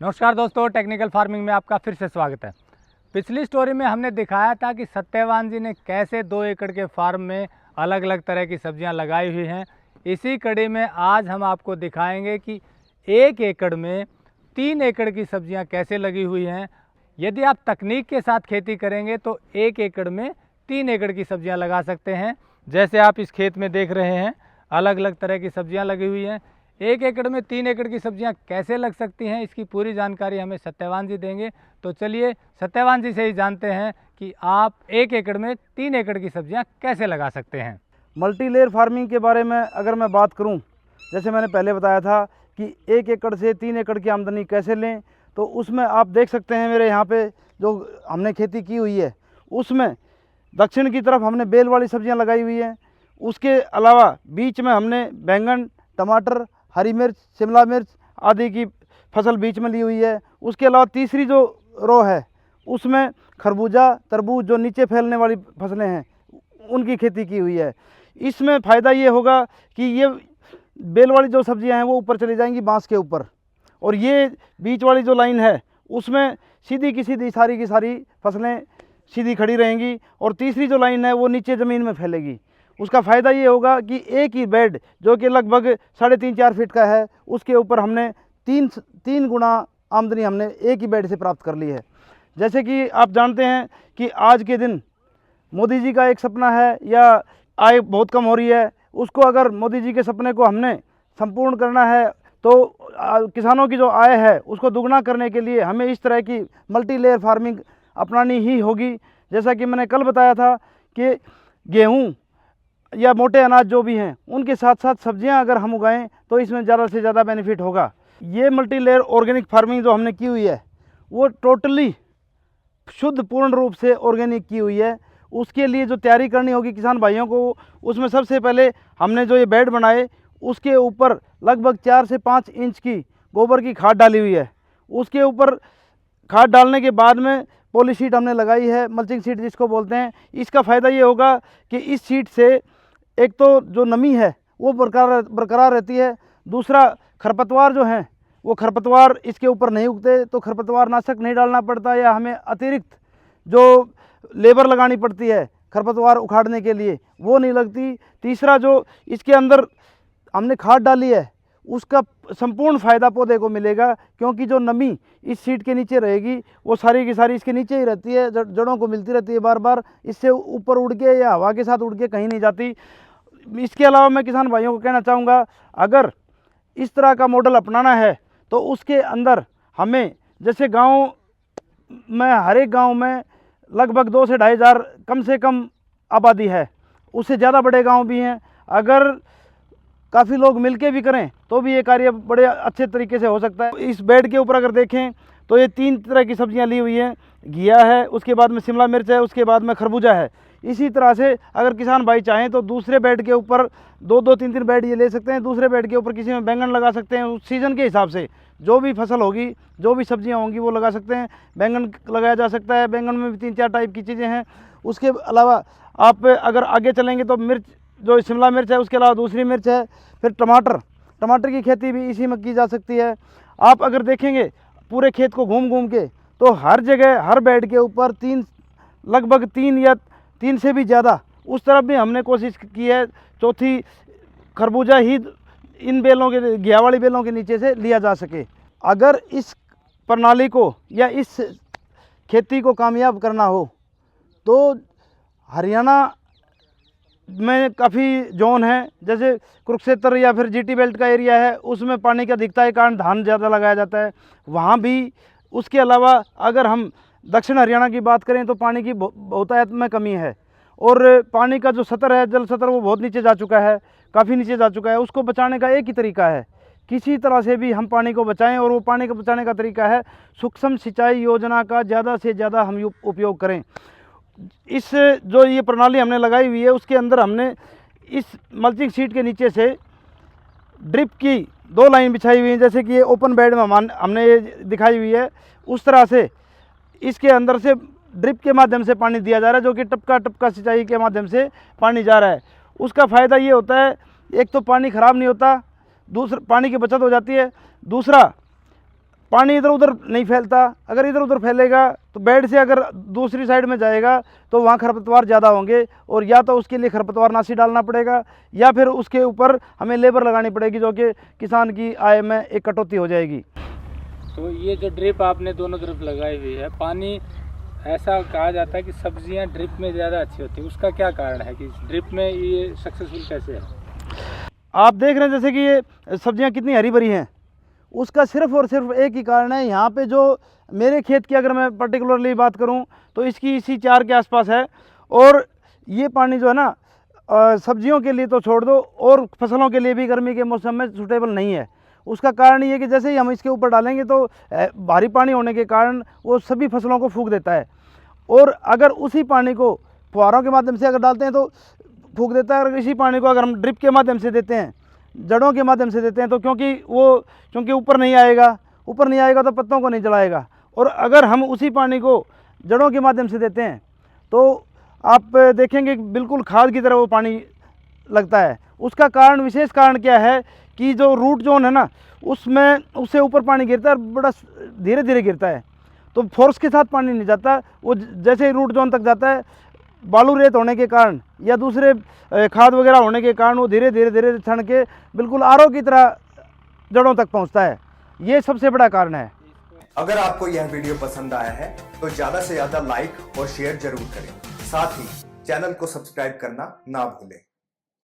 नमस्कार दोस्तों, technical farming में आपका फिर से स्वागत है। पिछली स्टोरी में हमने दिखाया था कि सत्यवान जी ने कैसे 2 एकड़ के फार्म में अलग अलग तरह की सब्जियां लगाई हुई हैं। इसी कड़ी में आज हम आपको दिखाएंगे कि 1 एकड़ में 3 एकड़ की सब्जियां कैसे लगी हुई हैं। यदि आप तकनीक के साथ खेती करेंगे तो 1 एकड़ में 3 एकड़ की सब्जियां लगा सकते हैं। जैसे आप इस खेत में देख रहे हैं, अलग अलग तरह की सब्जियां लगी हुई हैं। 1 एकड़ में 3 एकड़ की सब्जियां कैसे लग सकती हैं, इसकी पूरी जानकारी हमें सत्यवान जी देंगे। तो चलिए सत्यवान जी से ही जानते हैं कि आप 1 एकड़ में 3 एकड़ की सब्जियां कैसे लगा सकते हैं। मल्टी लेयर फार्मिंग के बारे में अगर मैं बात करूं, जैसे मैंने पहले बताया था कि 1 एकड़ से 3 एकड़ की आमदनी कैसे लें, तो उसमें आप देख सकते हैं मेरे यहाँ पे जो हमने खेती की हुई है उसमें दक्षिण की तरफ हमने बेल वाली सब्जियां लगाई हुई हैं। उसके अलावा बीच में हमने बैंगन, टमाटर, हरी मिर्च, शिमला मिर्च आदि की फसल बीच में ली हुई है। उसके अलावा तीसरी जो रो है उसमें खरबूजा, तरबूज जो नीचे फैलने वाली फसलें हैं उनकी खेती की हुई है। इसमें फ़ायदा ये होगा कि ये बेल वाली जो सब्जियां हैं वो ऊपर चली जाएंगी बांस के ऊपर, और ये बीच वाली जो लाइन है उसमें सीधी की सीधी सारी की सारी फसलें सीधी खड़ी रहेंगी, और तीसरी जो लाइन है वो नीचे ज़मीन में फैलेगी। उसका फ़ायदा ये होगा कि एक ही बेड जो कि लगभग 3.5-4 फीट का है उसके ऊपर हमने तीन गुना आमदनी हमने एक ही बेड से प्राप्त कर ली है। जैसे कि आप जानते हैं कि आज के दिन मोदी जी का एक सपना है, या आय बहुत कम हो रही है, उसको अगर मोदी जी के सपने को हमने संपूर्ण करना है तो किसानों की जो आय है उसको दुगना करने के लिए हमें इस तरह की मल्टी लेयर फार्मिंग अपनानी ही होगी। जैसा कि मैंने कल बताया था कि गेहूं या मोटे अनाज जो भी हैं उनके साथ साथ सब्जियां अगर हम उगाएं तो इसमें ज़्यादा से ज़्यादा बेनिफिट होगा। ये मल्टी लेयर ऑर्गेनिक फार्मिंग जो हमने की हुई है वो टोटली शुद्ध पूर्ण रूप से ऑर्गेनिक की हुई है। उसके लिए जो तैयारी करनी होगी किसान भाइयों को, उसमें सबसे पहले हमने जो ये बेड बनाए उसके ऊपर लगभग 4 से 5 इंच की गोबर की खाद डाली हुई है। उसके ऊपर खाद डालने के बाद में पॉली शीट हमने लगाई है, मल्चिंग शीट जिसको बोलते हैं। इसका फ़ायदा ये होगा कि इस शीट से एक तो जो नमी है वो बरकरार रहती है, दूसरा खरपतवार जो हैं वो खरपतवार इसके ऊपर नहीं उगते, तो खरपतवार नाशक नहीं डालना पड़ता या हमें अतिरिक्त जो लेबर लगानी पड़ती है खरपतवार उखाड़ने के लिए वो नहीं लगती। तीसरा जो इसके अंदर हमने खाद डाली है उसका संपूर्ण फ़ायदा पौधे को मिलेगा, क्योंकि जो नमी इस सीट के नीचे रहेगी वो सारी की सारी इसके नीचे ही रहती है, जड़ों को मिलती रहती है बार बार, इससे ऊपर उड़ के या हवा के साथ उड़ के कहीं नहीं जाती। इसके अलावा मैं किसान भाइयों को कहना चाहूँगा, अगर इस तरह का मॉडल अपनाना है तो उसके अंदर हमें, जैसे गाँव में हर एक गाँव में लगभग 2 से 2,500 कम से कम आबादी है, उससे ज़्यादा बड़े गांव भी हैं। अगर काफ़ी लोग मिलके भी करें तो भी ये कार्य बड़े अच्छे तरीके से हो सकता है। इस बेड के ऊपर अगर देखें तो ये 3 तरह की सब्जियां ली हुई हैं, घिया है, उसके बाद में शिमला मिर्च है, उसके बाद में खरबूजा है। इसी तरह से अगर किसान भाई चाहें तो दूसरे बेड के ऊपर 2-2, 3-3 बेड ये ले सकते हैं। दूसरे बेड के ऊपर किसी में बैंगन लगा सकते हैं, उस सीज़न के हिसाब से जो भी फसल होगी, जो भी सब्जियां होंगी वो लगा सकते हैं। बैंगन लगाया जा सकता है, बैंगन में भी 3-4 टाइप की चीज़ें हैं। उसके अलावा आप अगर आगे चलेंगे तो मिर्च, जो शिमला मिर्च है, उसके अलावा दूसरी मिर्च है, फिर टमाटर की खेती भी इसी में की जा सकती है। आप अगर देखेंगे पूरे खेत को घूम घूम के तो हर जगह हर बेड के ऊपर लगभग 3 या 3 से भी ज़्यादा, उस तरफ भी हमने कोशिश की है। चौथी खरबूजा ही इन बेलों के, घिया वाली बेलों के नीचे से लिया जा सके। अगर इस प्रणाली को या इस खेती को कामयाब करना हो तो हरियाणा में काफ़ी जोन है, जैसे कुरुक्षेत्र या फिर जीटी बेल्ट का एरिया है, उसमें पानी की अधिकता के कारण धान ज़्यादा लगाया जाता है, वहाँ भी। उसके अलावा अगर हम दक्षिण हरियाणा की बात करें तो पानी की बहुतायत में कमी है, और पानी का जो स्तर है, जल स्तर, वो बहुत नीचे जा चुका है, काफ़ी नीचे जा चुका है। उसको बचाने का एक ही तरीका है, किसी तरह से भी हम पानी को बचाएं, और वो पानी को बचाने का तरीका है सूक्ष्म सिंचाई योजना का ज़्यादा से ज़्यादा हम उपयोग करें। इस जो ये प्रणाली हमने लगाई हुई है उसके अंदर हमने इस मल्चिंग शीट के नीचे से ड्रिप की 2 लाइन बिछाई हुई है, जैसे कि ये ओपन बेड में हमने ये दिखाई हुई है। उस तरह से इसके अंदर से ड्रिप के माध्यम से पानी दिया जा रहा है, जो कि टपका सिंचाई के माध्यम से पानी जा रहा है। उसका फ़ायदा ये होता है, एक तो पानी ख़राब नहीं होता, दूसरा पानी की बचत हो जाती है, दूसरा पानी इधर उधर नहीं फैलता। अगर इधर उधर फैलेगा तो बेड से अगर दूसरी साइड में जाएगा तो वहाँ खरपतवार ज़्यादा होंगे, और या तो उसके लिए खरपतवारनाशी डालना पड़ेगा या फिर उसके ऊपर हमें लेबर लगानी पड़ेगी, जो कि किसान की आय में एक कटौती हो जाएगी। तो ये जो ड्रिप आपने दोनों तरफ लगाई हुई है, पानी ऐसा कहा जाता है कि सब्जियां ड्रिप में ज़्यादा अच्छी होती है, उसका क्या कारण है कि ड्रिप में ये सक्सेसफुल कैसे है? आप देख रहे हैं जैसे कि ये सब्जियां कितनी हरी भरी हैं, उसका सिर्फ और सिर्फ एक ही कारण है। यहाँ पे जो मेरे खेत की अगर मैं पर्टिकुलरली बात करूँ तो इसकी इसी 4 के आसपास है, और ये पानी जो है ना सब्जियों के लिए तो छोड़ दो, और फसलों के लिए भी गर्मी के मौसम में सूटेबल नहीं है। उसका कारण ये है कि जैसे ही हम इसके ऊपर डालेंगे तो भारी पानी होने के कारण वो सभी फसलों को फूंक देता है, और अगर उसी पानी को फुहारों के माध्यम से अगर डालते हैं तो फूंक देता है। और इसी पानी को अगर हम ड्रिप के माध्यम से देते हैं, जड़ों के माध्यम से देते हैं, तो क्योंकि ऊपर नहीं आएगा तो पत्तों को नहीं जलाएगा। और अगर हम उसी पानी को जड़ों के माध्यम से देते हैं तो आप देखेंगे बिल्कुल खाद की तरह वो पानी लगता है। उसका कारण, विशेष कारण क्या है कि जो रूट जोन है ना, उसमें उससे ऊपर पानी गिरता है और बड़ा धीरे धीरे गिरता है, तो फोर्स के साथ पानी नहीं जाता। वो जैसे ही रूट जोन तक जाता है, बालू रेत होने के कारण या दूसरे खाद वगैरह होने के कारण वो धीरे धीरे क्षण के बिल्कुल आरओ की तरह जड़ों तक पहुंचता है। ये सबसे बड़ा कारण है। अगर आपको यह वीडियो पसंद आया है तो ज्यादा से ज्यादा लाइक और शेयर जरूर करें। साथ ही चैनल को सब्सक्राइब करना ना भूलें।